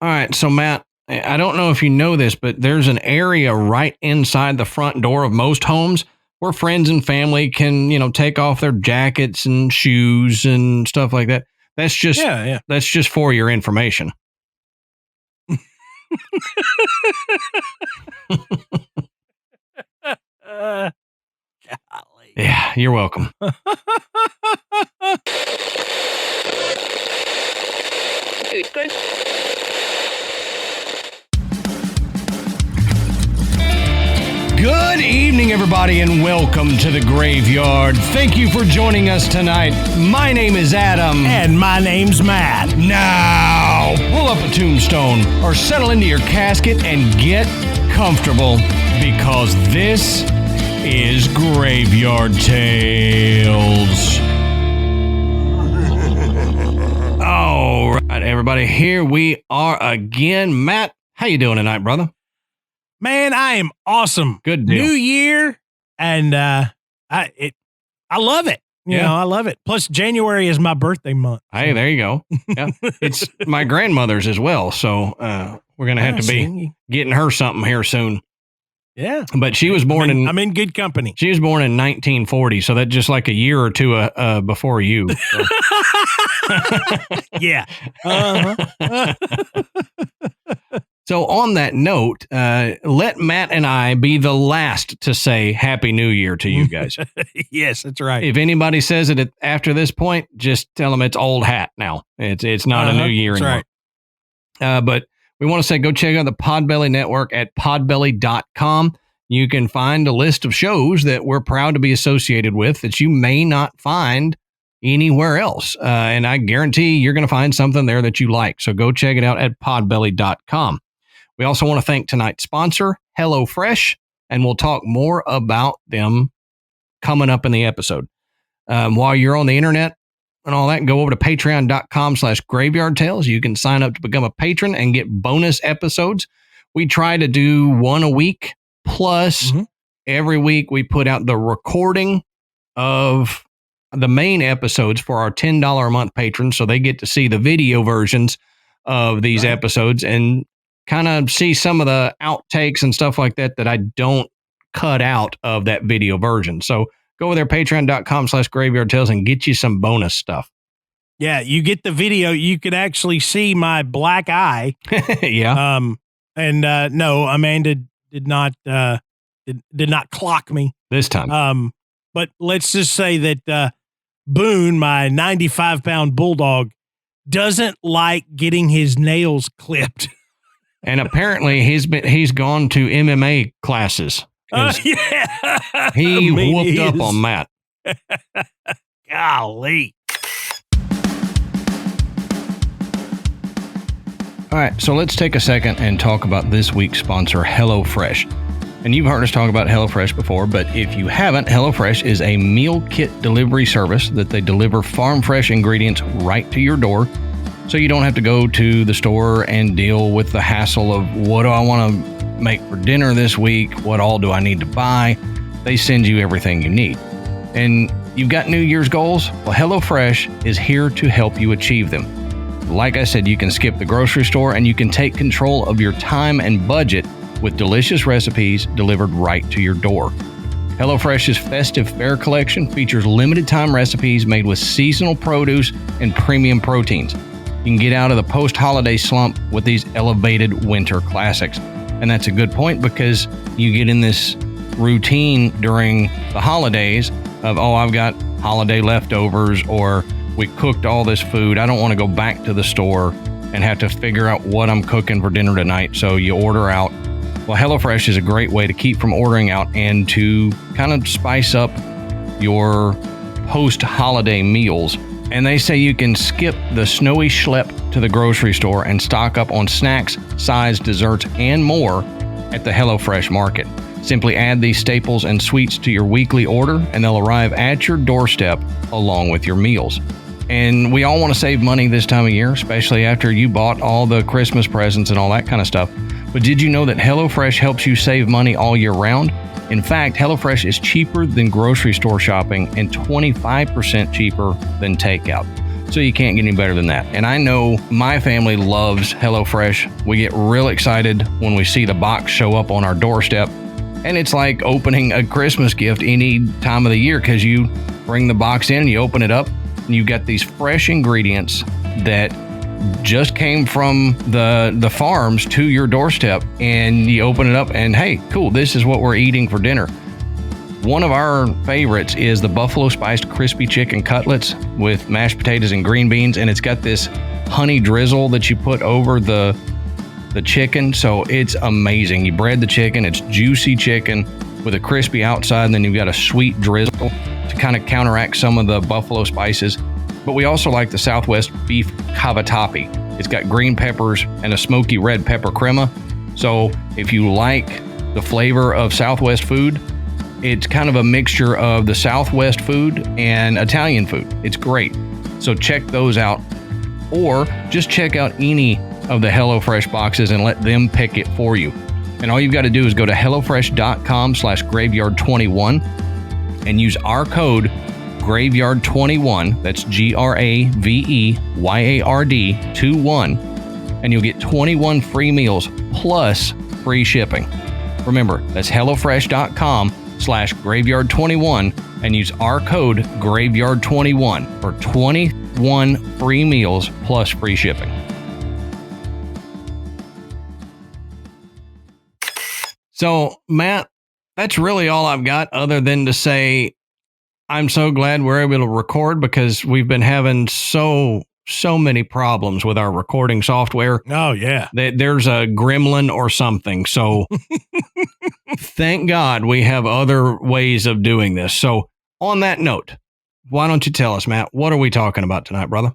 All right. So, Matt, I don't know if you know this, but there's an area right inside the front door of most homes where friends and family can, take off their jackets and shoes and stuff like that. That's just That's just for your information. Yeah, you're welcome. Good evening, everybody, and welcome to the Graveyard. Thank you for joining us tonight. My name is Adam. And my name's Matt. Now, pull up a tombstone or settle into your casket and get comfortable because this is Graveyard Tales. All right, everybody, here we are again. Matt, how you doing tonight, brother? Man, I am awesome. Good deal. New year, and I love it. You know, I love it. Plus, January is my birthday month. Hey, there you go. Yeah, it's my grandmother's as well, so we're gonna have to be getting her something here soon. Yeah, but she was born I'm in good company. She was born in 1940, so that's just like a year or two before you. So. Yeah. So on that note, let Matt and I be the last to say Happy New Year to you guys. Yes, that's right. If anybody says it after this point, just tell them it's old hat now. It's not a new year anymore. Right. But we want to say go check out the Podbelly Network at podbelly.com. You can find a list of shows that we're proud to be associated with that you may not find anywhere else. And I guarantee you're going to find something there that you like. So go check it out at podbelly.com. We also want to thank tonight's sponsor, HelloFresh, and we'll talk more about them coming up in the episode. While you're on the internet and all that, go over to patreon.com/Graveyard Tales. You can sign up to become a patron and get bonus episodes. We try to do one a week. Plus, every week we put out the recording of the main episodes for our $10 a month patrons, so they get to see the video versions of these episodes and kind of see some of the outtakes and stuff like that I don't cut out of that video version. So go over there, patreon.com/Graveyard Tales, and get you some bonus stuff. Yeah, you get the video. You could actually see my black eye. Yeah. No, Amanda did not clock me this time. But let's just say that Boone, my 95-pound bulldog, doesn't like getting his nails clipped. And apparently he's gone to MMA classes. Yeah. He whooped up on Matt. Golly. All right, so let's take a second and talk about this week's sponsor, HelloFresh. And you've heard us talk about HelloFresh before, but if you haven't, HelloFresh is a meal kit delivery service that they deliver farm fresh ingredients right to your door. So you don't have to go to the store and deal with the hassle of what do I want to make for dinner this week? What all do I need to buy? They send you everything you need. And you've got New Year's goals? Well, HelloFresh is here to help you achieve them. Like I said, you can skip the grocery store and you can take control of your time and budget with delicious recipes delivered right to your door. HelloFresh's Festive Fare collection features limited time recipes made with seasonal produce and premium proteins. You can get out of the post-holiday slump with these elevated winter classics. And that's a good point because you get in this routine during the holidays of, I've got holiday leftovers, or we cooked all this food. I don't want to go back to the store and have to figure out what I'm cooking for dinner tonight. So you order out. Well, HelloFresh is a great way to keep from ordering out and to kind of spice up your post-holiday meals. And they say you can skip the snowy schlep to the grocery store and stock up on snacks, sides, desserts, and more at the HelloFresh market. Simply add these staples and sweets to your weekly order, and they'll arrive at your doorstep along with your meals. And we all want to save money this time of year, especially after you bought all the Christmas presents and all that kind of stuff. But did you know that HelloFresh helps you save money all year round? In fact, HelloFresh is cheaper than grocery store shopping and 25% cheaper than takeout. So you can't get any better than that. And I know my family loves HelloFresh. We get real excited when we see the box show up on our doorstep. And it's like opening a Christmas gift any time of the year, because you bring the box in, you open it up, and you got these fresh ingredients that just came from the farms to your doorstep, and you open it up and hey, cool, this is what we're eating for dinner. One of our favorites is the buffalo spiced crispy chicken cutlets with mashed potatoes and green beans, and it's got this honey drizzle that you put over the chicken, so it's amazing. You bread the chicken, it's juicy chicken with a crispy outside, and then you've got a sweet drizzle to kind of counteract some of the buffalo spices. But we also like the Southwest beef cavatappi. It's got green peppers and a smoky red pepper crema. So if you like the flavor of Southwest food, it's kind of a mixture of the Southwest food and Italian food. It's great. So check those out, or just check out any of the HelloFresh boxes and let them pick it for you. And all you've got to do is go to HelloFresh.com/graveyard21 and use our code Graveyard21, that's GRAVEYARD21, and you'll get 21 free meals plus free shipping. Remember, that's HelloFresh.com/Graveyard21 and use our code Graveyard21 for 21 free meals plus free shipping. So, Matt, that's really all I've got, other than to say I'm so glad we're able to record, because we've been having so many problems with our recording software. Oh, yeah. There's a gremlin or something. So thank God we have other ways of doing this. So on that note, why don't you tell us, Matt, what are we talking about tonight, brother?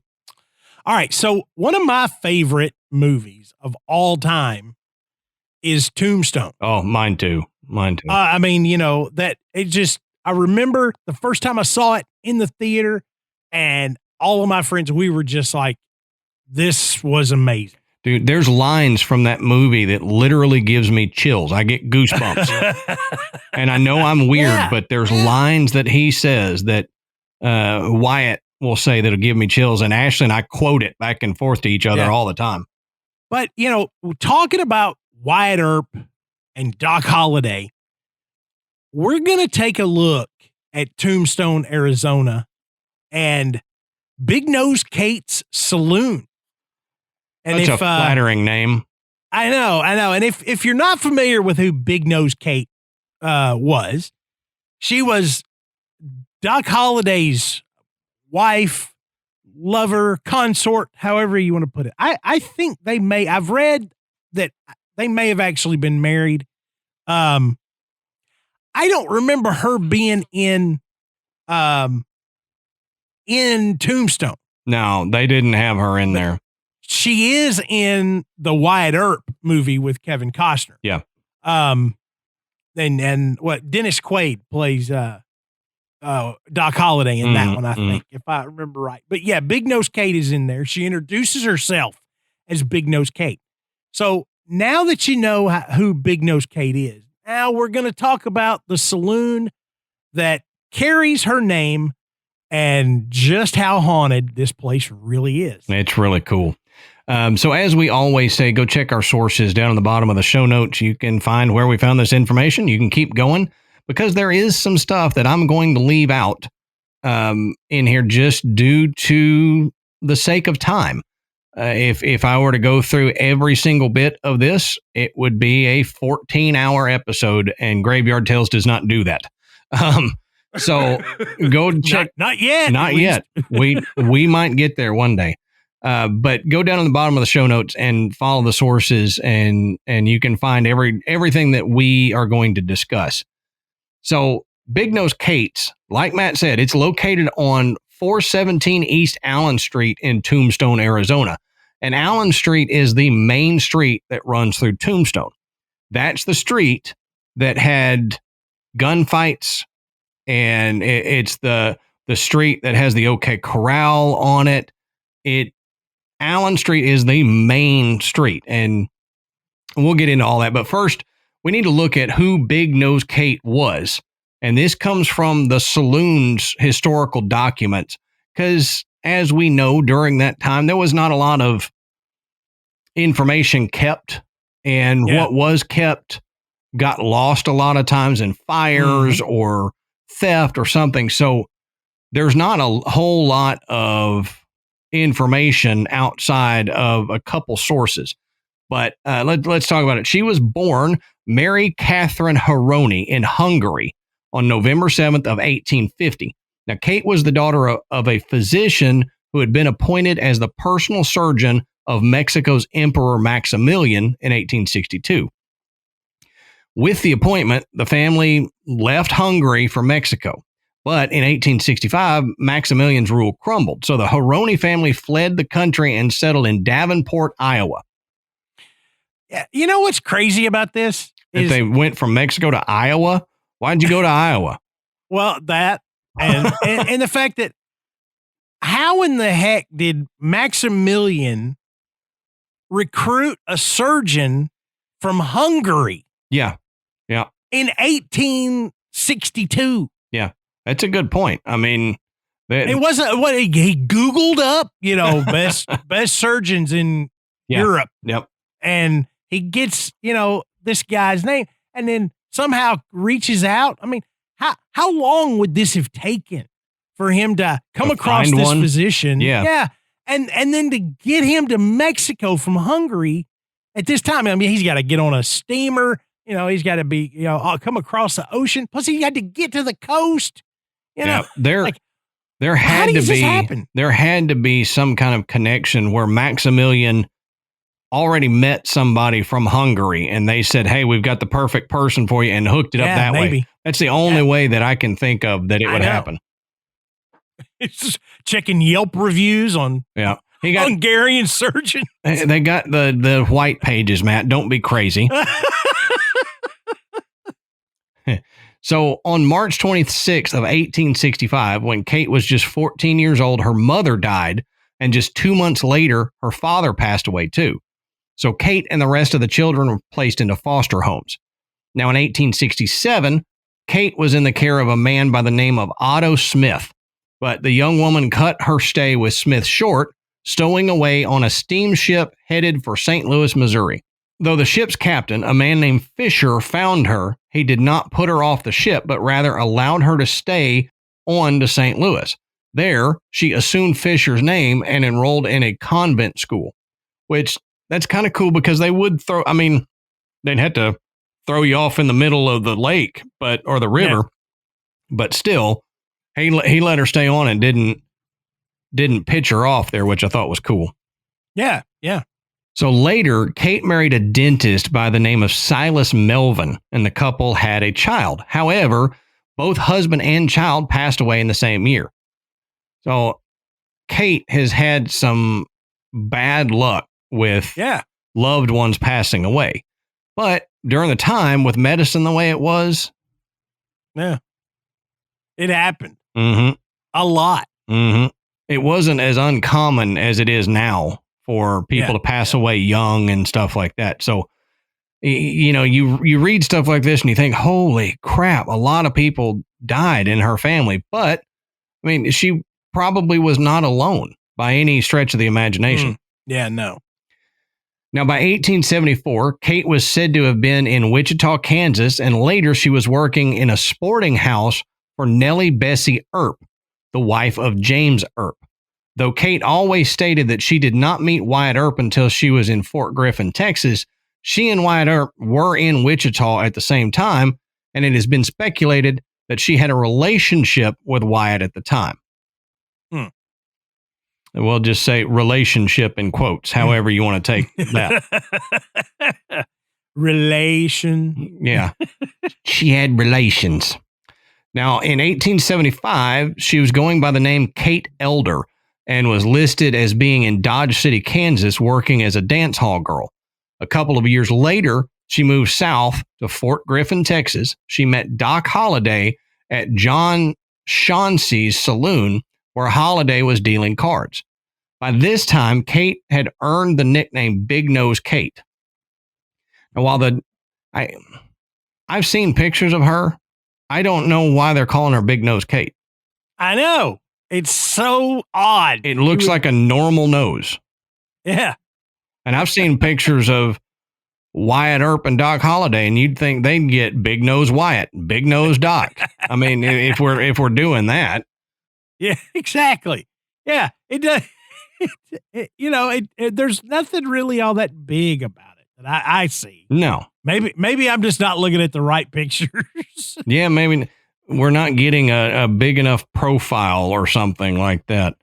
All right. So one of my favorite movies of all time is Tombstone. Oh, mine too. I mean, that it just, I remember the first time I saw it in the theater, and all of my friends, we were just like, this was amazing. Dude, there's lines from that movie that literally gives me chills. I get goosebumps. And I know I'm weird, but there's lines that he says that Wyatt will say that'll give me chills. And Ashley and I quote it back and forth to each other all the time. But, talking about Wyatt Earp and Doc Holliday, we're going to take a look at Tombstone, Arizona, and Big Nose Kate's Saloon. And That's a flattering name. I know. And if you're not familiar with who Big Nose Kate was, she was Doc Holliday's wife, lover, consort, however you want to put it. I think I've read that they may have actually been married. I don't remember her being in Tombstone. No, they didn't have her in there. She is in the Wyatt Earp movie with Kevin Costner. Yeah. And what Dennis Quaid plays Doc Holliday in that one, I think, if I remember right. But yeah, Big Nose Kate is in there. She introduces herself as Big Nose Kate. So now that you know who Big Nose Kate is, now we're going to talk about the saloon that carries her name and just how haunted this place really is. It's really cool. So as we always say, go check our sources down on the bottom of the show notes. You can find where we found this information. You can keep going, because there is some stuff that I'm going to leave out in here just due to the sake of time. If I were to go through every single bit of this, it would be a 14-hour episode, and Graveyard Tales does not do that. So go check. Not yet. Not yet. We might get there one day. But go down on the bottom of the show notes and follow the sources, and you can find everything that we are going to discuss. So Big Nose Kate's, like Matt said, it's located on 417 East Allen Street in Tombstone, Arizona. And Allen Street is the main street that runs through Tombstone. That's the street that had gunfights, and it's the street that has the OK Corral on it. Allen Street is the main street, and we'll get into all that. But first, we need to look at who Big Nose Kate was. And this comes from the Saloon's historical documents, because as we know, during that time, there was not a lot of information kept, and what was kept got lost a lot of times in fires or theft or something. So there's not a whole lot of information outside of a couple sources. But let's talk about it. She was born Mary Catherine Haroni in Hungary on November 7th of 1850. Now, Kate was the daughter of a physician who had been appointed as the personal surgeon of Mexico's Emperor Maximilian in 1862. With the appointment, the family left Hungary for Mexico. But in 1865, Maximilian's rule crumbled. So the Haroni family fled the country and settled in Davenport, Iowa. Yeah, you know what's crazy about this? If they went from Mexico to Iowa, why'd you go to Iowa? Well, that and the fact that how in the heck did Maximilian recruit a surgeon from Hungary? Yeah. In 1862. Yeah, that's a good point. I mean, it wasn't what he Googled up, best surgeons in Europe. Yep. And he gets, this guy's name and then somehow reaches out. I mean, how long would this have taken for him to come across this physician? Yeah. And then to get him to Mexico from Hungary at this time. I mean, he's got to get on a steamer. He's got to be, come across the ocean. Plus, he had to get to the coast. There had to be some kind of connection where Maximilian already met somebody from Hungary and they said, hey, we've got the perfect person for you, and hooked it up that way. That's the only way that I can think of that it would happen. It's just checking Yelp reviews on he got Hungarian surgeons. They got the white pages, Matt. Don't be crazy. So on March 26th of 1865, when Kate was just 14 years old, her mother died, and just 2 months later, her father passed away too. So Kate and the rest of the children were placed into foster homes. Now in 1867, Kate was in the care of a man by the name of Otto Smith, but the young woman cut her stay with Smith short, stowing away on a steamship headed for St. Louis, Missouri. Though the ship's captain, a man named Fisher, found her, he did not put her off the ship, but rather allowed her to stay on to St. Louis. There, she assumed Fisher's name and enrolled in a convent school, which that's kind of cool because they would they'd have to throw you off in the middle of the lake, or the river, but still, he let her stay on and didn't pitch her off there, which I thought was cool. Yeah. So later, Kate married a dentist by the name of Silas Melvin, and the couple had a child. However, both husband and child passed away in the same year. So Kate has had some bad luck with loved ones passing away. But during the time, with medicine the way it was, it happened. Mm-hmm. A lot. Mm-hmm. It wasn't as uncommon as it is now for people to pass away young and stuff like that. So, you read stuff like this and you think, holy crap, a lot of people died in her family. But, I mean, she probably was not alone by any stretch of the imagination. Yeah, no. Now, by 1874, Kate was said to have been in Wichita, Kansas, and later she was working in a sporting house for Nellie Bessie Earp, the wife of James Earp. Though Kate always stated that she did not meet Wyatt Earp until she was in Fort Griffin, Texas, she and Wyatt Earp were in Wichita at the same time, and it has been speculated that she had a relationship with Wyatt at the time. We'll just say relationship in quotes, however you want to take that. Relation. Yeah. She had relations. Now, in 1875, she was going by the name Kate Elder and was listed as being in Dodge City, Kansas, working as a dance hall girl. A couple of years later, she moved south to Fort Griffin, Texas. She met Doc Holliday at John Chauncey's Saloon, where Holliday was dealing cards. By this time, Kate had earned the nickname Big Nose Kate. Now, while I've seen pictures of her, I don't know why they're calling her Big Nose Kate. I know. It's so odd. It looks like a normal nose. Yeah. And I've seen pictures of Wyatt Earp and Doc Holliday, and you'd think they'd get Big Nose Wyatt, Big Nose Doc. I mean, if we're doing that. Yeah, exactly. Yeah, it does. There's nothing really all that big about it that I see. No. Maybe I'm just not looking at the right pictures. Yeah, maybe we're not getting a big enough profile or something like that.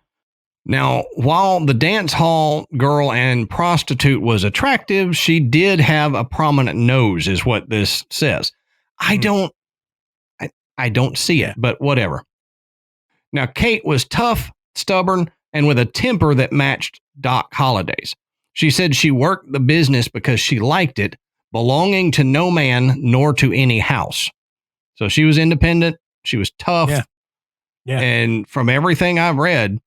Now, while the dance hall girl and prostitute was attractive, she did have a prominent nose, is what this says. I don't see it, but whatever. Now, Kate was tough, stubborn, and with a temper that matched Doc Holliday's. She said she worked the business because she liked it, belonging to no man nor to any house. So she was independent. She was tough. Yeah. And from everything I've read,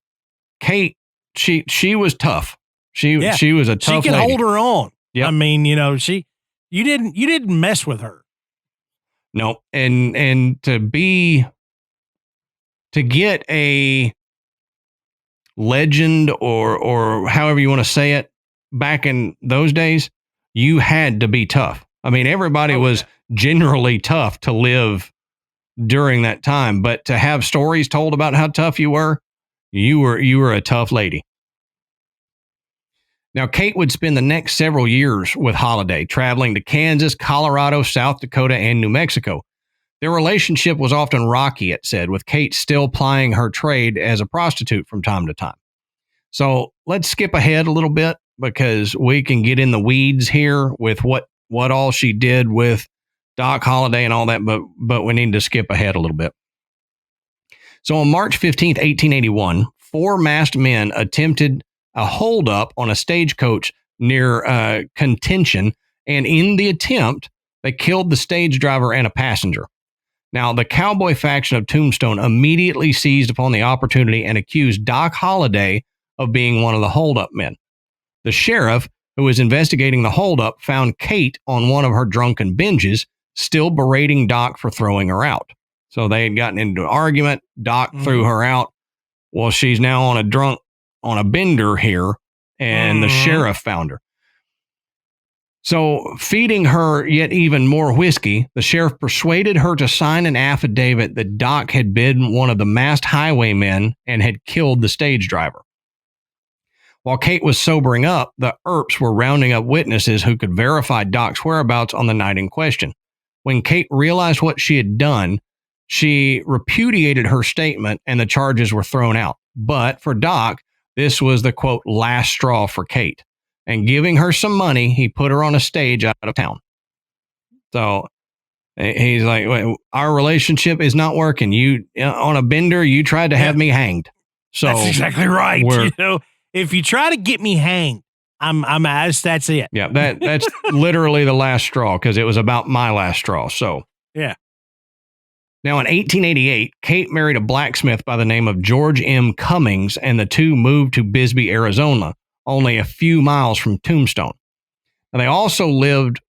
Kate, she was tough. She was a tough She could lady. hold her own. Yep. I mean, you didn't mess with her. No. And to get a legend or however you want to say it back in those days, you had to be tough. I mean, everybody was generally tough to live during that time, but to have stories told about how tough you were a tough lady. Now, Kate would spend the next several years with Holliday, traveling to Kansas, Colorado, South Dakota, and New Mexico. Their relationship was often rocky, it said, with Kate still plying her trade as a prostitute from time to time. So let's skip ahead a little bit because we can get in the weeds here with what all she did with Doc Holliday and all that, but we need to skip ahead a little bit. So on March 15th, 1881, 4 masked men attempted a holdup on a stagecoach near Contention, and in the attempt, they killed the stage driver and a passenger. Now, the cowboy faction of Tombstone immediately seized upon the opportunity and accused Doc Holliday of being one of the holdup men. The sheriff, who was investigating the holdup, found Kate on one of her drunken binges, still berating Doc for throwing her out. So they had gotten into an argument. Doc threw her out. Well, she's now on a bender here, and the sheriff found her. So feeding her yet even more whiskey, the sheriff persuaded her to sign an affidavit that Doc had been one of the masked highwaymen and had killed the stage driver. While Kate was sobering up, the Earps were rounding up witnesses who could verify Doc's whereabouts on the night in question. When Kate realized what she had done, she repudiated her statement and the charges were thrown out. But for Doc, this was the, quote, last straw for Kate. And giving her some money, he put her on a stage out of town. So he's like, our relationship is not working. You on a bender, you tried to have me hanged. So that's exactly right. If you try to get me hanged, that's it. Yeah, that's literally the last straw because it was about my last straw. So yeah. Now in 1888, Kate married a blacksmith by the name of George M. Cummings, and the two moved to Bisbee, Arizona, only a few miles from Tombstone. And they also lived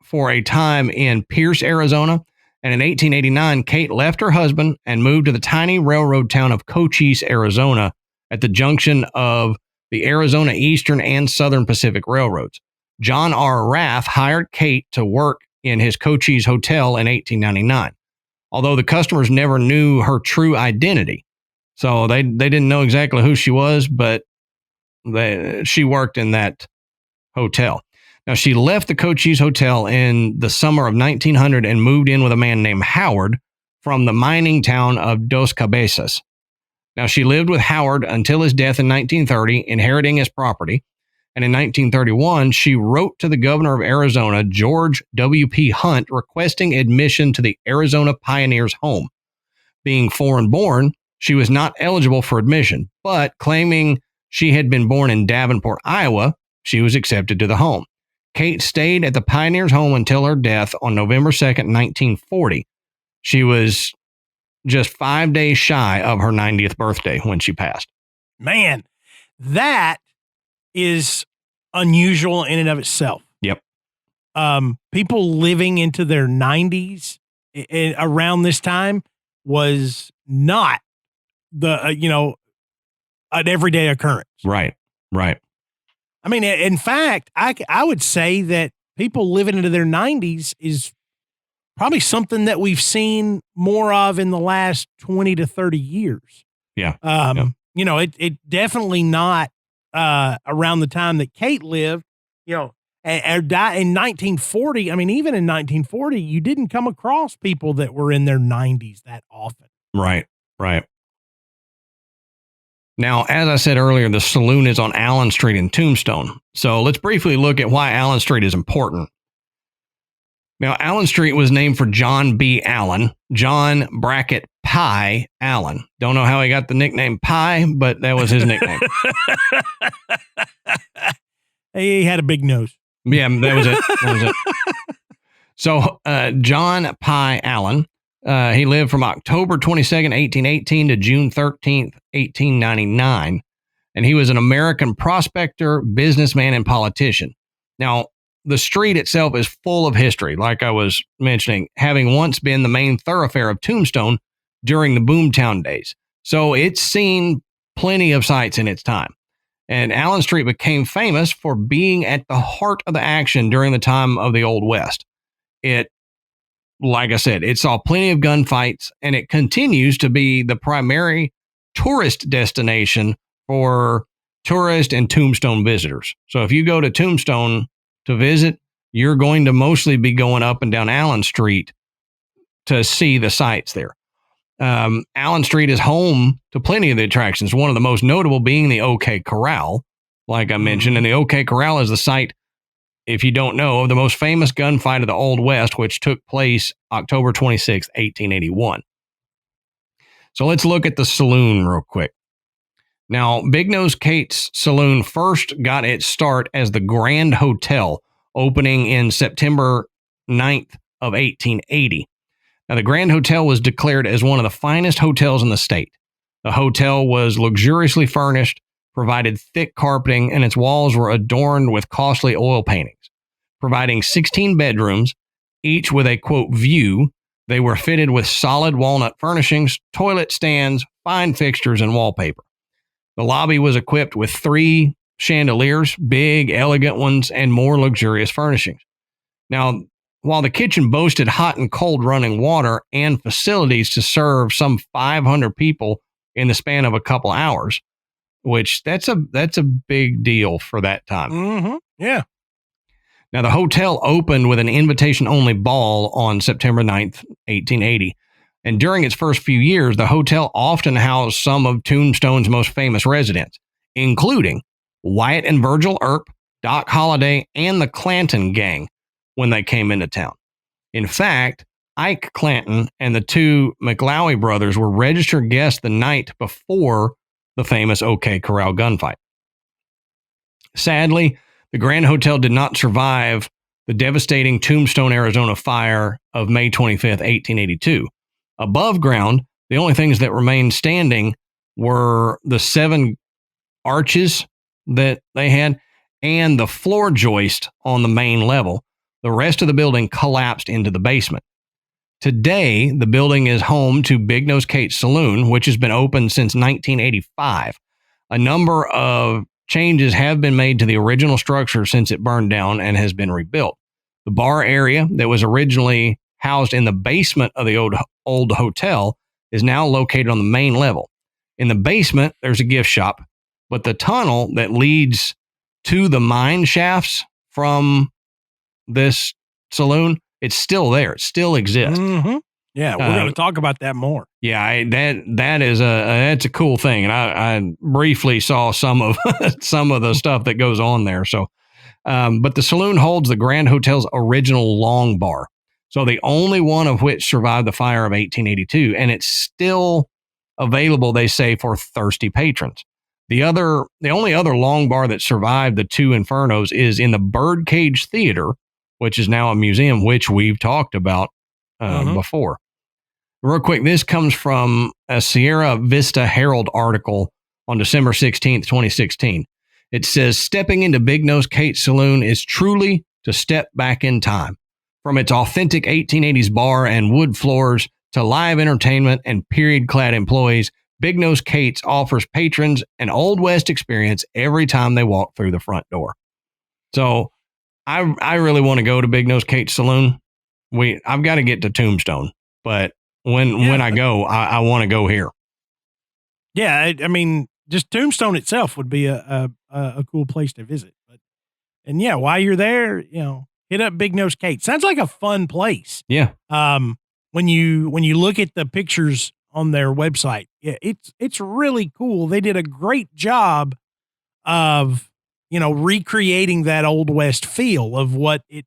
for a time in Pierce, Arizona. And in 1889, Kate left her husband and moved to the tiny railroad town of Cochise, Arizona, at the junction of the Arizona Eastern and Southern Pacific Railroads. John R. Raff hired Kate to work in his Cochise hotel in 1899, although the customers never knew her true identity. So they didn't know exactly who she was, but she worked in that hotel. Now, she left the Cochise Hotel in the summer of 1900 and moved in with a man named Howard from the mining town of Dos Cabezas. Now, she lived with Howard until his death in 1930, inheriting his property. And in 1931, she wrote to the governor of Arizona, George W.P. Hunt, requesting admission to the Arizona Pioneers' Home. Being foreign-born, she was not eligible for admission, but claiming she had been born in Davenport, Iowa, she was accepted to the home. Kate stayed at the Pioneers' Home until her death on November 2nd, 1940. She was just 5 days shy of her 90th birthday when she passed. Man, that is unusual in and of itself. Yep. People living into their 90s around this time was not an everyday occurrence. Right. I mean, in fact, I would say that people living into their 90s is probably something that we've seen more of in the last 20 to 30 years. Yeah. It definitely not around the time that Kate lived, and died in 1940. I mean, even in 1940, you didn't come across people that were in their 90s that often. Right. Now, as I said earlier, the saloon is on Allen Street in Tombstone. So let's briefly look at why Allen Street is important. Now, Allen Street was named for John B. Allen, John bracket Pie Allen. Don't know how he got the nickname Pie, but that was his nickname. He had a big nose. Yeah, that was it. So, John Pie Allen, he lived from October 22nd, 1818 to June 13th, 1899. And he was an American prospector, businessman, and politician. Now, the street itself is full of history, like I was mentioning, having once been the main thoroughfare of Tombstone during the Boomtown days. So it's seen plenty of sights in its time. And Allen Street became famous for being at the heart of the action during the time of the Old West. Like I said, it saw plenty of gunfights, and it continues to be the primary tourist destination for tourist and Tombstone visitors. So if you go to Tombstone to visit, you're going to mostly be going up and down Allen Street to see the sights there. Allen Street is home to plenty of the attractions, one of the most notable being the OK Corral, like I mentioned. And the OK Corral is the site, if you don't know, of the most famous gunfight of the Old West, which took place October 26, 1881. So let's look at the saloon real quick. Now, Big Nose Kate's Saloon first got its start as the Grand Hotel, opening in September 9th of 1880. Now, the Grand Hotel was declared as one of the finest hotels in the state. The hotel was luxuriously furnished, provided thick carpeting, and its walls were adorned with costly oil paintings. Providing 16 bedrooms, each with a, quote, view, they were fitted with solid walnut furnishings, toilet stands, fine fixtures, and wallpaper. The lobby was equipped with 3 chandeliers, big, elegant ones, and more luxurious furnishings. Now, while the kitchen boasted hot and cold running water and facilities to serve some 500 people in the span of a couple hours, which that's a big deal for that time. Mm-hmm. Yeah. Now, the hotel opened with an invitation-only ball on September 9th, 1880. And during its first few years, the hotel often housed some of Tombstone's most famous residents, including Wyatt and Virgil Earp, Doc Holliday, and the Clanton gang when they came into town. In fact, Ike Clanton and the 2 McLowie brothers were registered guests the night before the famous OK Corral gunfight. Sadly, the Grand Hotel did not survive the devastating Tombstone, Arizona fire of May 25th, 1882. Above ground, the only things that remained standing were the 7 arches that they had and the floor joist on the main level. The rest of the building collapsed into the basement. Today, the building is home to Big Nose Kate's Saloon, which has been open since 1985. A number of changes have been made to the original structure since it burned down and has been rebuilt. The bar area that was originally housed in the basement of the old hotel is now located on the main level. In the basement, there's a gift shop, but the tunnel that leads to the mine shafts from this saloon, it's still there. It still exists. Mm-hmm. Yeah, we're going to talk about that more. Yeah, that's a cool thing, and I briefly saw some of the stuff that goes on there. So, but the saloon holds the Grand Hotel's original long bar, so the only one of which survived the fire of 1882, and it's still available, they say, for thirsty patrons. The only other long bar that survived the 2 infernos is in the Birdcage Theater, which is now a museum, which we've talked about before. Real quick, this comes from a Sierra Vista Herald article on December 16th, 2016. It says, stepping into Big Nose Kate's Saloon is truly to step back in time. From its authentic 1880s bar and wood floors to live entertainment and period-clad employees, Big Nose Kate's offers patrons an Old West experience every time they walk through the front door. So I really want to go to Big Nose Kate's Saloon. I've got to get to Tombstone, but when I go, I want to go here. Yeah, I mean, just Tombstone itself would be a cool place to visit. And yeah, while you're there, hit up Big Nose Kate. Sounds like a fun place. Yeah. When you look at the pictures on their website, yeah, it's really cool. They did a great job of recreating that Old West feel of what it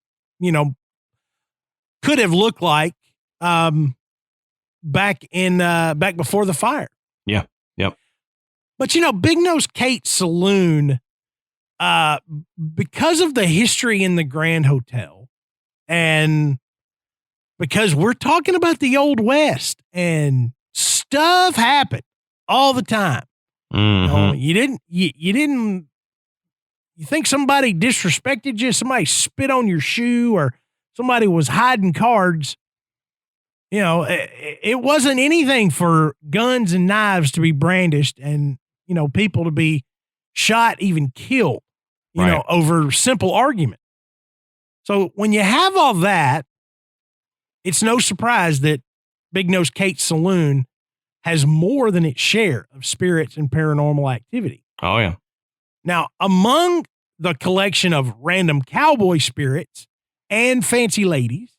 could have looked like back before the fire. Yeah. Yep. But Big Nose Kate Saloon, because of the history in the Grand Hotel, and because we're talking about the Old West and stuff happened all the time. Mm-hmm. You think somebody disrespected you, somebody spit on your shoe, or somebody was hiding cards. It wasn't anything for guns and knives to be brandished and, people to be shot, even killed, over simple argument. So when you have all that, it's no surprise that Big Nose Kate's Saloon has more than its share of spirits and paranormal activity. Oh, yeah. Now, among the collection of random cowboy spirits and fancy ladies,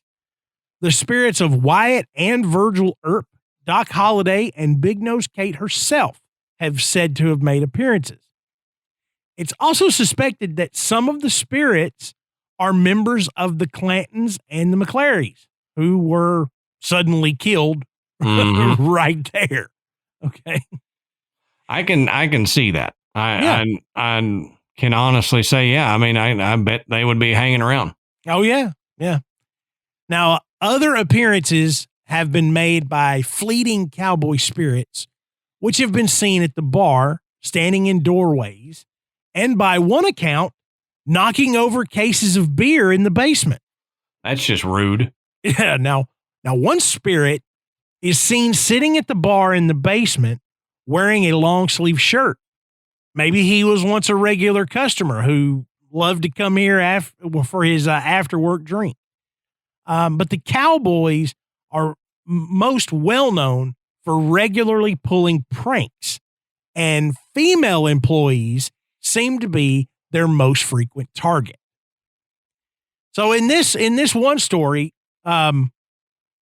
the spirits of Wyatt and Virgil Earp, Doc Holliday, and Big Nose Kate herself have said to have made appearances. It's also suspected that some of the spirits are members of the Clantons and the McClarys, who were suddenly killed right there. Okay. I can see that. I can honestly say, yeah. I mean, I bet they would be hanging around. Oh, yeah. Yeah. Now, other appearances have been made by fleeting cowboy spirits, which have been seen at the bar, standing in doorways, and by one account, knocking over cases of beer in the basement. That's just rude. Yeah. Now one spirit is seen sitting at the bar in the basement wearing a long sleeve shirt. Maybe he was once a regular customer who loved to come here for his after work drink. But the cowboys are most well known for regularly pulling pranks, and female employees seem to be their most frequent target. So in this one story, an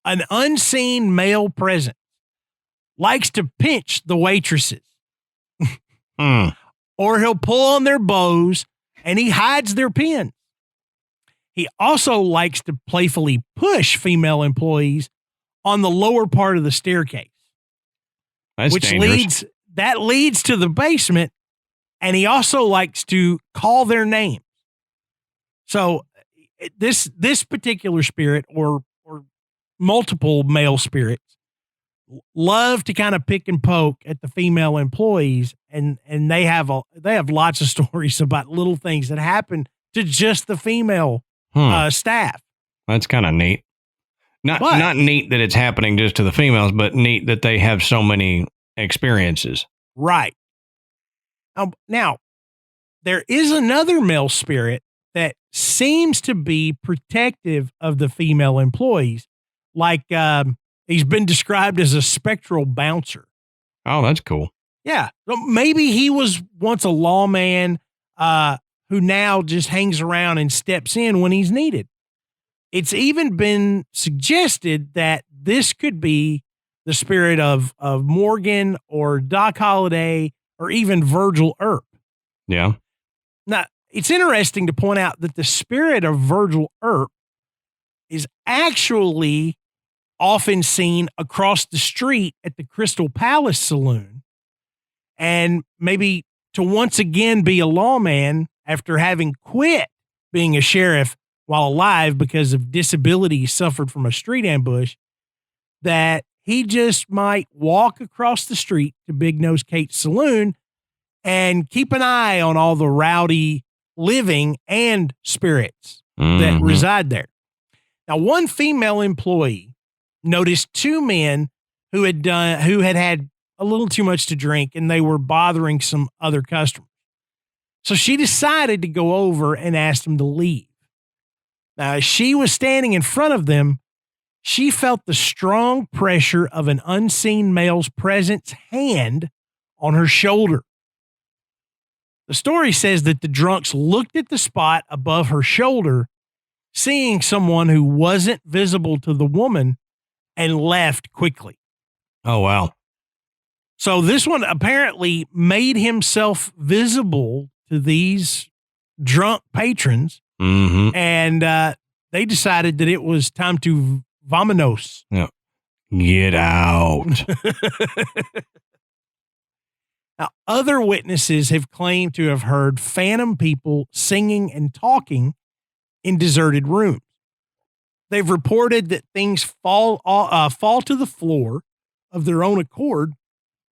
unseen male presence likes to pinch the waitresses. Or he'll pull on their bows and he hides their pins. He also likes to playfully push female employees on the lower part of the staircase. That's dangerous. leads to the basement, and he also likes to call their names. So this particular spirit or multiple male spirits love to kind of pick and poke at the female employees, and they have lots of stories about little things that happen to just the female staff. That's kind of neat. Not neat that it's happening just to the females, but neat that they have so many experiences. Right. Now, there is another male spirit that seems to be protective of the female employees, like he's been described as a spectral bouncer. Oh, that's cool. Yeah. So maybe he was once a lawman who now just hangs around and steps in when he's needed. It's even been suggested that this could be the spirit of Morgan or Doc Holliday or even Virgil Earp. Yeah. Now, it's interesting to point out that the spirit of Virgil Earp is actually often seen across the street at the Crystal Palace Saloon, and maybe to once again be a lawman after having quit being a sheriff while alive because of disability suffered from a street ambush, that he just might walk across the street to Big Nose Kate's Saloon and keep an eye on all the rowdy living and spirits that reside there. Now, one female employee noticed two men who had a little too much to drink and they were bothering some other customers. So she decided to go over and ask them to leave. Now, as she was standing in front of them, she felt the strong pressure of an unseen male's presence hand on her shoulder. The story says that the drunks looked at the spot above her shoulder, seeing someone who wasn't visible to the woman, and left quickly. Oh, wow. So this one apparently made himself visible to these drunk patrons, and they decided that it was time to vamonos. Yeah. Get out. Now, other witnesses have claimed to have heard phantom people singing and talking in deserted rooms. They've reported that things fall to the floor of their own accord,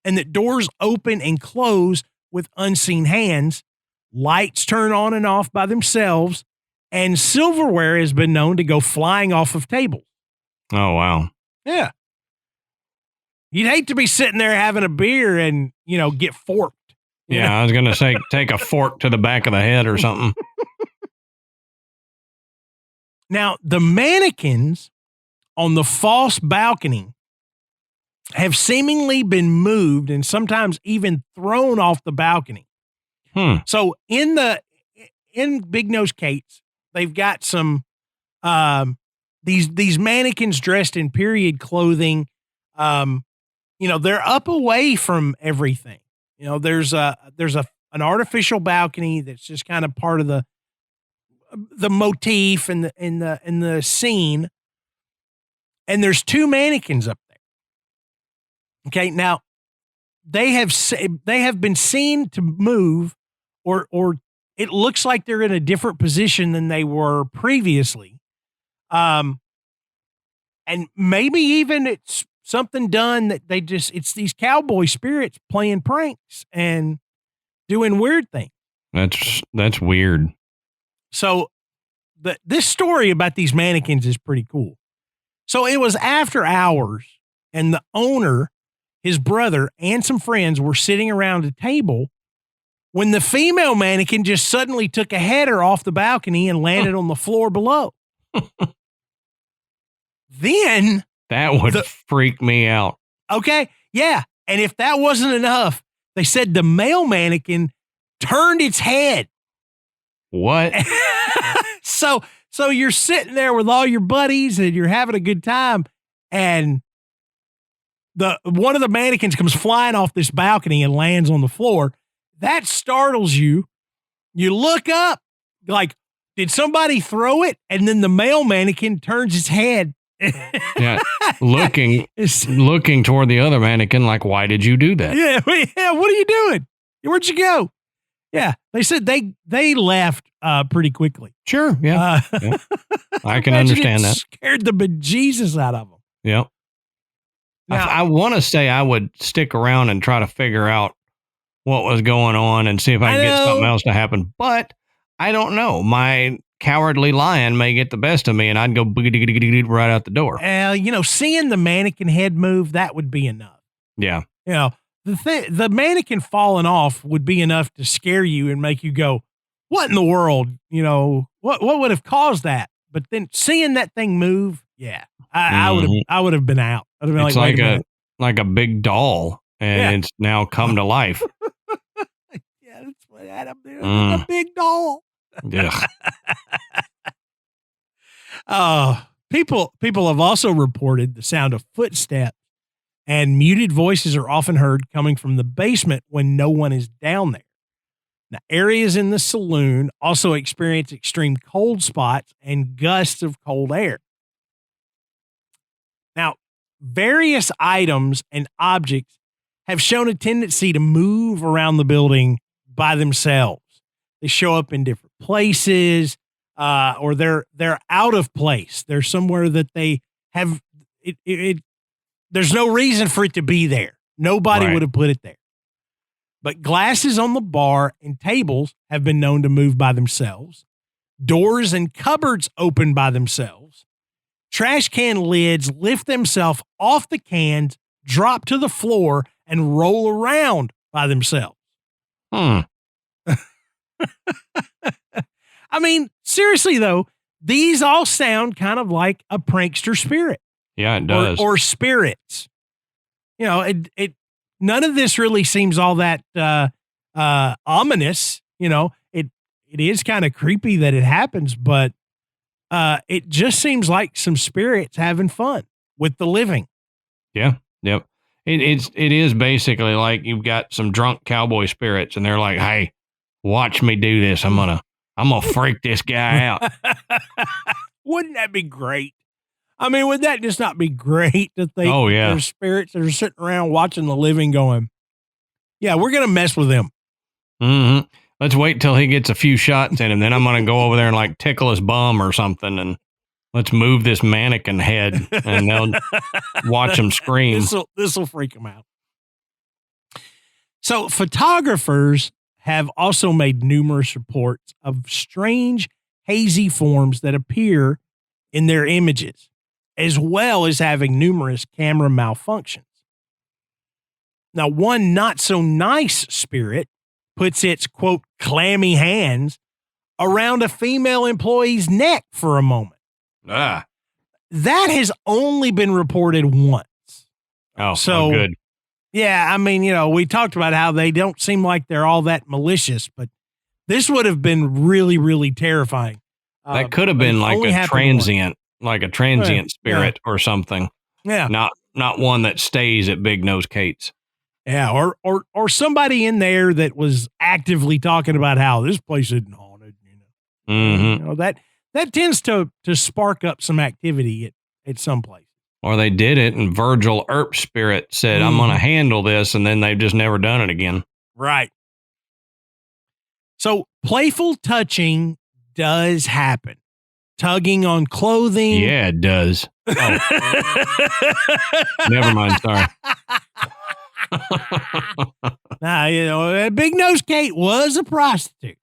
and that doors open and close with unseen hands, lights turn on and off by themselves, and silverware has been known to go flying off of tables. Oh, wow. Yeah. You'd hate to be sitting there having a beer and, get forked. Yeah, I was going to say, take a fork to the back of the head or something. Now, the mannequins on the false balcony have seemingly been moved and sometimes even thrown off the balcony. So in Big Nose Kate's, they've got some these mannequins dressed in period clothing. They're up away from everything. There's an artificial balcony that's just kind of part of the motif and the scene. And there's two mannequins up there. Okay, now they have been seen to move, or it looks like they're in a different position than they were previously. And maybe even it's something done that it's these cowboy spirits playing pranks and doing weird things. That's weird. So this story about these mannequins is pretty cool. So it was after hours, and the owner, his brother, and some friends were sitting around a table when the female mannequin just suddenly took a header off the balcony and landed on the floor below. Then that would freak me out. Okay. Yeah. And if that wasn't enough, they said the male mannequin turned its head. What? So you're sitting there with all your buddies and you're having a good time, and one of the mannequins comes flying off this balcony and lands on the floor. That startles you. You look up, like, did somebody throw it? And then the male mannequin turns its head. Yeah, looking toward the other mannequin, like, why did you do that? Yeah, what are you doing? Where'd you go? Yeah, they said they left pretty quickly. Sure, yeah. Yeah. I can understand that. Scared the bejesus out of them. Yeah. Now, I want to say I would stick around and try to figure out what was going on and see if I can get something else to happen, but I don't know. My cowardly lion may get the best of me, and I'd go right out the door. Seeing the mannequin head move, that would be enough. Yeah. The mannequin falling off would be enough to scare you and make you go, what in the world? What would have caused that? But then seeing that thing move, yeah, I would have been out. I'd have been it's like a big doll, and it's now come to life. Yeah, that's what Adam did. A big doll. Yeah. People have also reported the sound of footsteps, and muted voices are often heard coming from the basement when no one is down there. Now, areas in the saloon also experience extreme cold spots and gusts of cold air. Now, various items and objects have shown a tendency to move around the building by themselves. They show up in different places, or they're out of place. They're somewhere that they have it. There's no reason for it to be there. Nobody would have put it there. But glasses on the bar and tables have been known to move by themselves. Doors and cupboards open by themselves. Trash can lids lift themselves off the cans, drop to the floor, and roll around by themselves. Hmm. I mean, seriously though, these all sound kind of like a prankster spirit. Yeah, it does. Or spirits. You know, none of this really seems all that ominous. You know, it is kind of creepy that it happens, but it just seems like some spirits having fun with the living. Yeah. Yep. It is basically like you've got some drunk cowboy spirits and they're like, hey, watch me do this. I'm gonna freak this guy out. Wouldn't that be great? I mean, would that just not be great to think there's spirits that are sitting around watching the living going, yeah, we're going to mess with them. Mm-hmm. Let's wait till he gets a few shots in him. Then I'm going to go over there and like tickle his bum or something. And let's move this mannequin head and they'll watch him scream. This will freak him out. So photographers have also made numerous reports of strange, hazy forms that appear in their images, as well as having numerous camera malfunctions. Now, one not so nice spirit puts its, quote, clammy hands around a female employee's neck for a moment. That has only been reported once. Oh, so good. Yeah, I mean, you know, we talked about how they don't seem like they're all that malicious, but this would have been really, really terrifying. That could have been like a transient spirit or something. Yeah. Not one that stays at Big Nose Kate's. Yeah, or somebody in there that was actively talking about how this place isn't haunted, you know. Mm-hmm. You know, that tends to spark up some activity at some place. Or they did it and Virgil Earp's spirit said, I'm going to handle this, and then they've just never done it again. Right. So playful touching does happen. Tugging on clothing. Yeah, it does. Oh. Never mind. Sorry. You know, Big Nose Kate was a prostitute.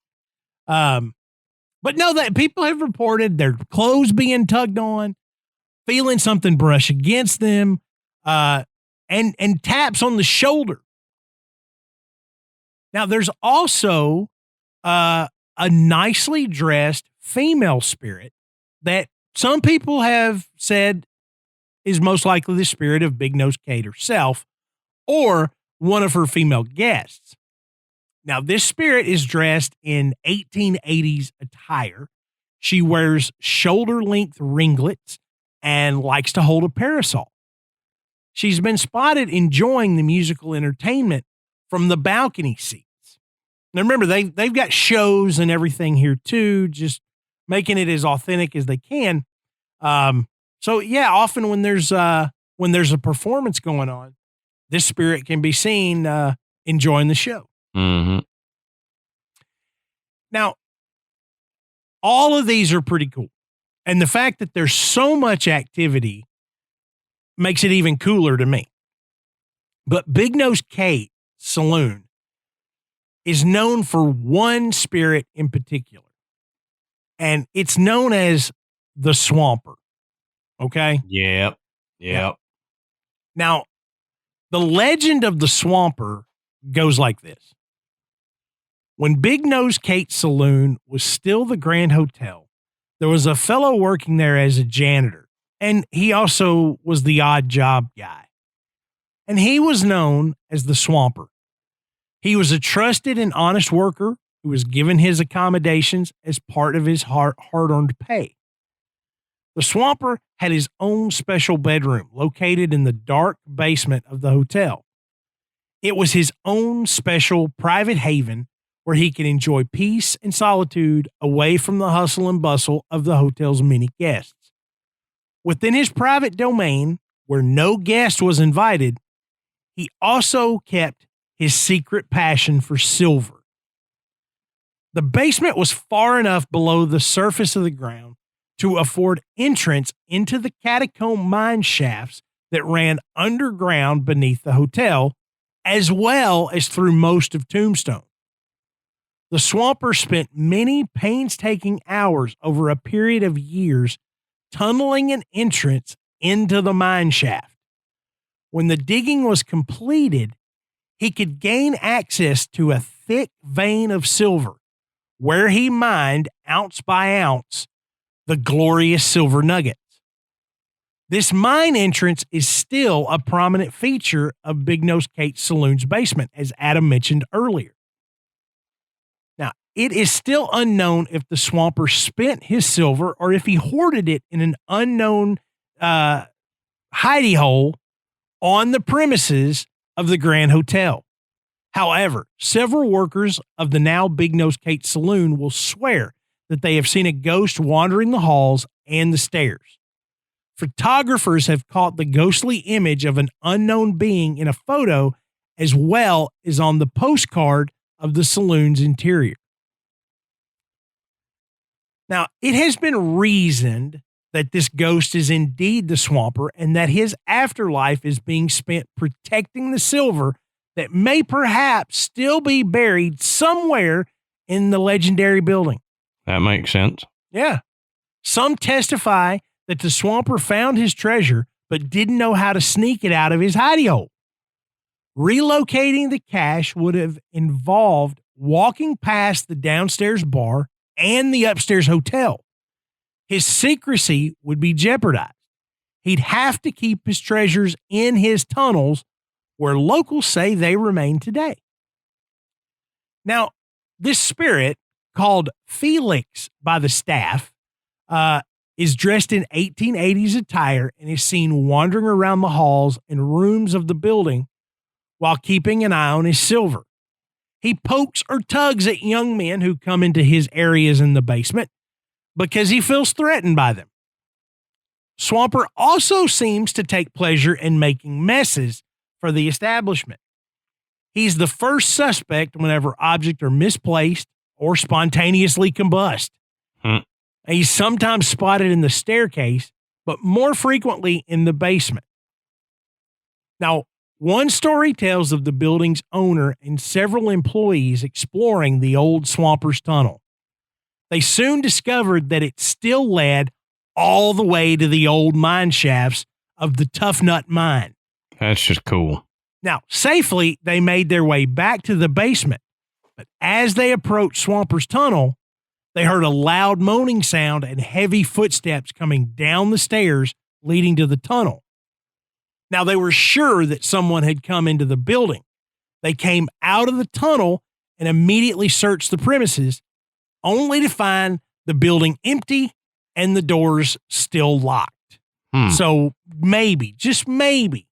But no, that people have reported their clothes being tugged on, feeling something brush against them, and taps on the shoulder. Now, there's also a nicely dressed female spirit that some people have said is most likely the spirit of Big Nose Kate herself or one of her female guests. Now, this spirit is dressed in 1880s attire. She wears shoulder-length ringlets and likes to hold a parasol. She's been spotted enjoying the musical entertainment from the balcony seats. Now, remember, they've got shows and everything here, too, just making it as authentic as they can. So, yeah, often when there's a performance going on, this spirit can be seen enjoying the show. Mm-hmm. Now, all of these are pretty cool. And the fact that there's so much activity makes it even cooler to me. But Big Nose Kate Saloon is known for one spirit in particular. And it's known as the Swamper. Okay? Yep. Now, the legend of the Swamper goes like this. When Big Nose Kate Saloon was still the Grand Hotel, there was a fellow working there as a janitor, and he also was the odd job guy. And he was known as the Swamper. He was a trusted and honest worker who was given his accommodations as part of his hard-earned pay. The Swamper had his own special bedroom located in the dark basement of the hotel. It was his own special private haven where he could enjoy peace and solitude away from the hustle and bustle of the hotel's many guests. Within his private domain, where no guest was invited, he also kept his secret passion for silver. The basement was far enough below the surface of the ground to afford entrance into the catacomb mine shafts that ran underground beneath the hotel, as well as through most of Tombstone. The Swamper spent many painstaking hours over a period of years tunneling an entrance into the mine shaft. When the digging was completed, he could gain access to a thick vein of silver where he mined ounce by ounce the glorious silver nuggets. This mine entrance is still a prominent feature of Big Nose Kate's Saloon's basement, as Adam mentioned earlier. Now, it is still unknown if the swamper spent his silver or if he hoarded it in an unknown hidey hole on the premises of the Grand Hotel. However, several workers of the now Big Nose Kate Saloon will swear that they have seen a ghost wandering the halls and the stairs. Photographers have caught the ghostly image of an unknown being in a photo as well as on the postcard of the saloon's interior. Now, it has been reasoned that this ghost is indeed the swamper and that his afterlife is being spent protecting the silver that may perhaps still be buried somewhere in the legendary building. That makes sense. Yeah. Some testify that the swamper found his treasure but didn't know how to sneak it out of his hidey hole. Relocating the cache would have involved walking past the downstairs bar and the upstairs hotel. His secrecy would be jeopardized. He'd have to keep his treasures in his tunnels, where locals say they remain today. Now, this spirit, called Felix by the staff, is dressed in 1880s attire and is seen wandering around the halls and rooms of the building while keeping an eye on his silver. He pokes or tugs at young men who come into his areas in the basement because he feels threatened by them. Swamper also seems to take pleasure in making messes for the establishment. He's the first suspect whenever objects are misplaced or spontaneously combust. He's sometimes spotted in the staircase, but more frequently in the basement. Now, one story tells of the building's owner and several employees exploring the old Swamper's tunnel. They soon discovered that it still led all the way to the old mine shafts of the Tough Nut Mine. That's just cool. Now, safely, they made their way back to the basement, but as they approached Swamper's tunnel, they heard a loud moaning sound and heavy footsteps coming down the stairs leading to the tunnel. Now, they were sure that someone had come into the building. They came out of the tunnel and immediately searched the premises, only to find the building empty and the doors still locked. So maybe, just maybe,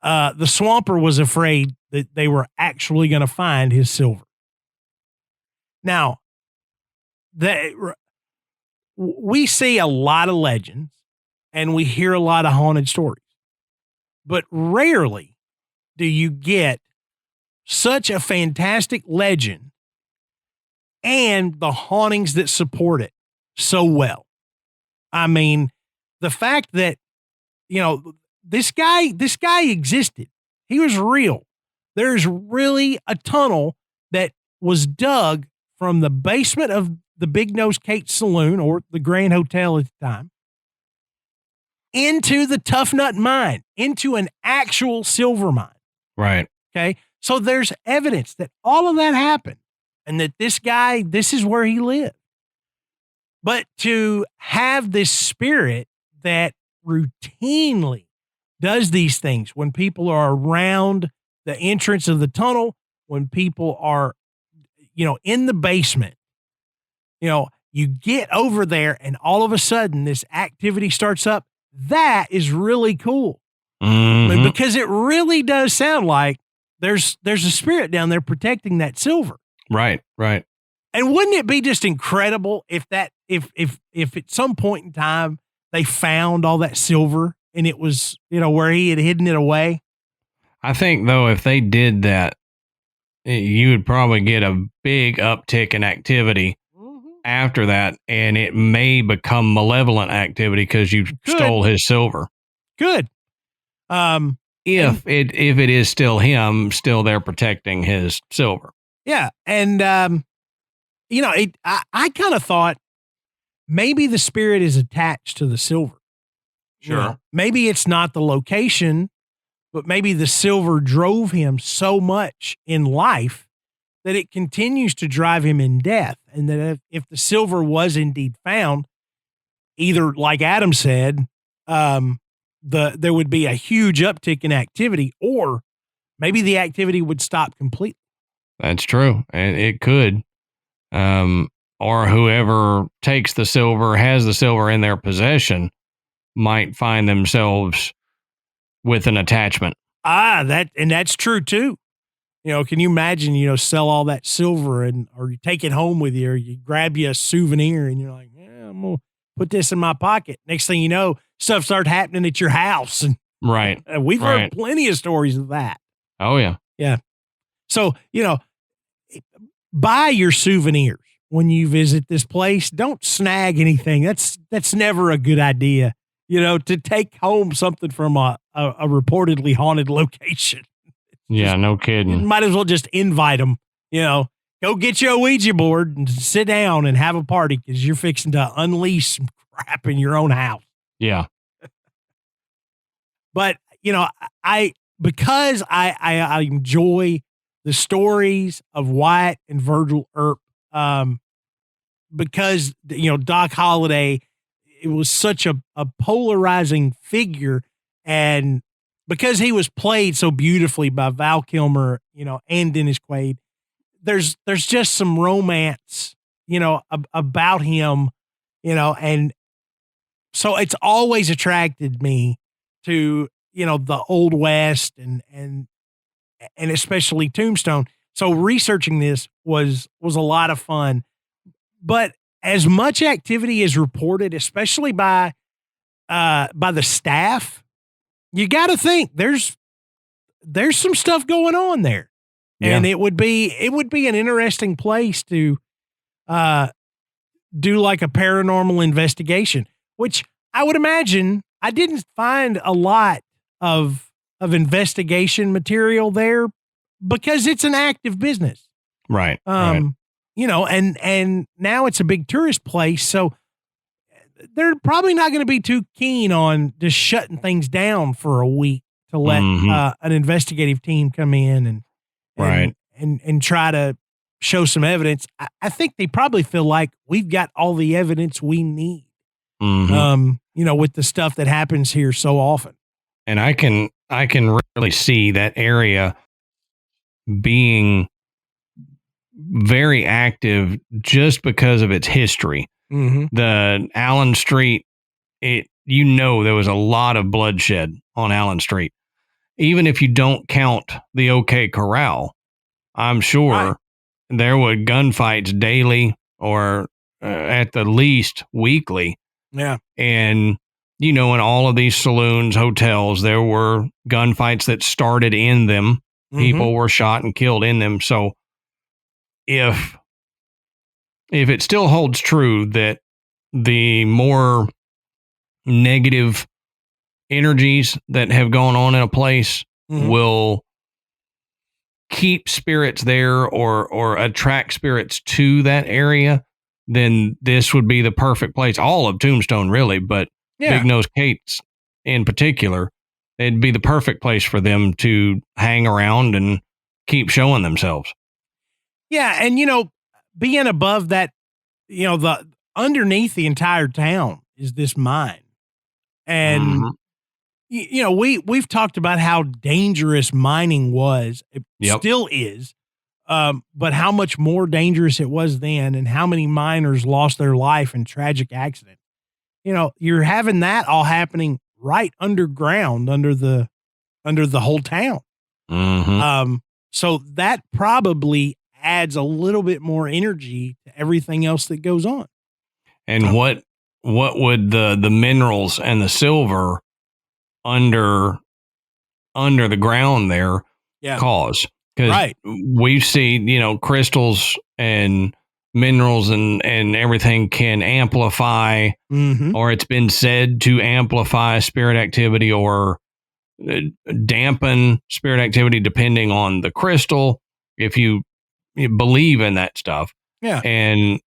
the swamper was afraid that they were actually going to find his silver. Now, we see a lot of legends and we hear a lot of haunted stories, but rarely do you get such a fantastic legend and the hauntings that support it so well. I mean, the fact that, you know, this guy existed. He was real. There's really a tunnel that was dug from the basement of the Big Nose Kate Saloon, or the Grand Hotel at the time, into the Tough Nut Mine, into an actual silver mine. Right. Okay. So there's evidence that all of that happened and that this guy, this is where he lived. But to have this spirit that routinely does these things when people are around the entrance of the tunnel, when people are, you know, in the basement, you know, you get over there and all of a sudden this activity starts up. That is really cool. I mean, because it really does sound like there's a spirit down there protecting that silver. Right. Right. And wouldn't it be just incredible if at some point in time they found all that silver and it was, you know, where he had hidden it away? I think though, if they did that, you would probably get a big uptick in activity after that, and it may become malevolent activity because you stole his silver. Good. If it is still him, still there protecting his silver. Yeah. And, you know, I kind of thought maybe the spirit is attached to the silver. Sure. You know, maybe it's not the location, but maybe the silver drove him so much in life that it continues to drive him in death. And that if the silver was indeed found, either like Adam said, there would be a huge uptick in activity, or maybe the activity would stop completely. That's true. And it could. Or whoever takes the silver, has the silver in their possession, might find themselves with an attachment. That's true too. Can you imagine, sell all that silver or you take it home with you, or you grab you a souvenir and you're like, yeah, I'm going to put this in my pocket. Next thing you know, stuff started happening at your house. And right. We've heard plenty of stories of that. Oh, yeah. Yeah. So, buy your souvenirs when you visit this place. Don't snag anything. That's never a good idea, to take home something from a reportedly haunted location. Yeah, no kidding. You might as well just invite them, go get you a Ouija board and sit down and have a party, because you're fixing to unleash some crap in your own house. Yeah. But, because I enjoy the stories of Wyatt and Virgil Earp, because, Doc Holliday, it was such a polarizing figure, and because he was played so beautifully by Val Kilmer, and Dennis Quaid, there's just some romance, about him, and so it's always attracted me to, the Old West and especially Tombstone. So researching this was a lot of fun, but as much activity is reported, especially by the staff, you got to think there's some stuff going on there. Yeah. And it would be an interesting place to do like a paranormal investigation, which I would imagine I didn't find a lot of investigation material there because it's an active business. Right. And now it's a big tourist place. So they're probably not going to be too keen on just shutting things down for a week to let an investigative team come in and try to show some evidence. I think they probably feel like we've got all the evidence we need, with the stuff that happens here so often. And I can really see that area being very active just because of its history. The Allen Street, there was a lot of bloodshed on Allen Street. Even if you don't count the OK Corral, I'm sure there were gunfights daily or at the least weekly. Yeah. And, in all of these saloons, hotels, there were gunfights that started in them. People were shot and killed in them. So if it still holds true that the more negative energies that have gone on in a place will keep spirits there or attract spirits to that area, then this would be the perfect place. All of Tombstone, really, but Big Nose Kate's in particular, it'd be the perfect place for them to hang around and keep showing themselves. Yeah, and being above that, the underneath the entire town is this mine. And we've talked about how dangerous mining was. It still is. But how much more dangerous it was then, and how many miners lost their life in tragic accidents. You're having that all happening right underground under the whole town. So that probably adds a little bit more energy to everything else that goes on. And what would the minerals and the silver under the ground there cause? Because we've seen, crystals and minerals and everything can amplify, or it's been said to amplify spirit activity or dampen spirit activity depending on the crystal, if you believe in that stuff. Yeah. And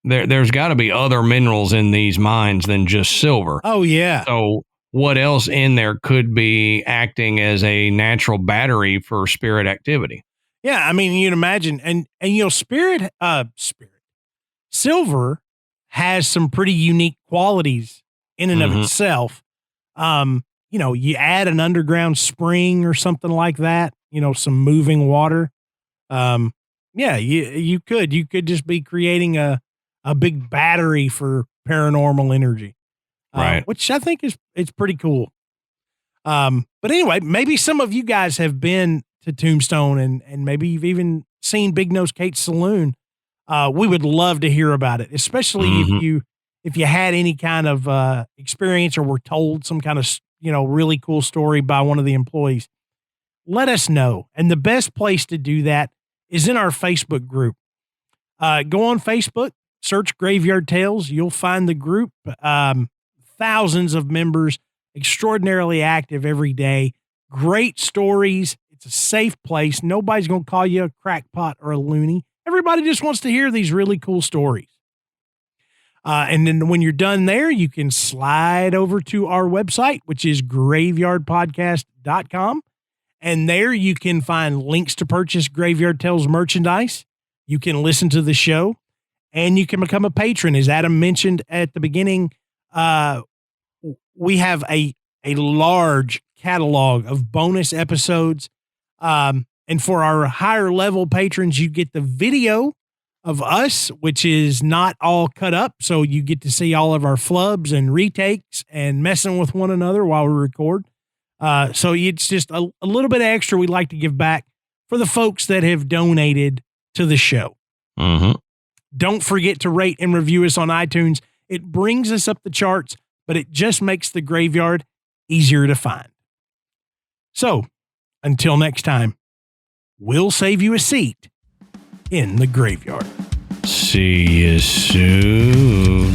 there's got to be other minerals in these mines than just silver. Oh, yeah. So what else in there could be acting as a natural battery for spirit activity. Yeah, I mean, you'd imagine, and silver has some pretty unique qualities in and of itself. You add an underground spring or something like that, some moving water. You could just be creating a big battery for paranormal energy, right? Which I think it's pretty cool. But anyway, maybe some of you guys have been to Tombstone and maybe you've even seen Big Nose Kate's Saloon. We would love to hear about it, especially if you had any kind of experience or were told some kind of really cool story by one of the employees. Let us know. And the best place to do that is in our Facebook group. Go on Facebook, search Graveyard Tales. You'll find the group. Thousands of members, extraordinarily active every day. Great stories. It's a safe place. Nobody's going to call you a crackpot or a loony. Everybody just wants to hear these really cool stories. And then when you're done there, you can slide over to our website, which is graveyardpodcast.com. And there you can find links to purchase Graveyard Tales merchandise. You can listen to the show and you can become a patron. As Adam mentioned at the beginning, we have a large catalog of bonus episodes. And for our higher level patrons, you get the video of us, which is not all cut up. So you get to see all of our flubs and retakes and messing with one another while we record. So it's just a little bit extra we'd like to give back for the folks that have donated to the show. Don't forget to rate and review us on iTunes. It brings us up the charts, but it just makes the graveyard easier to find. So until next time, we'll save you a seat in the graveyard. See you soon.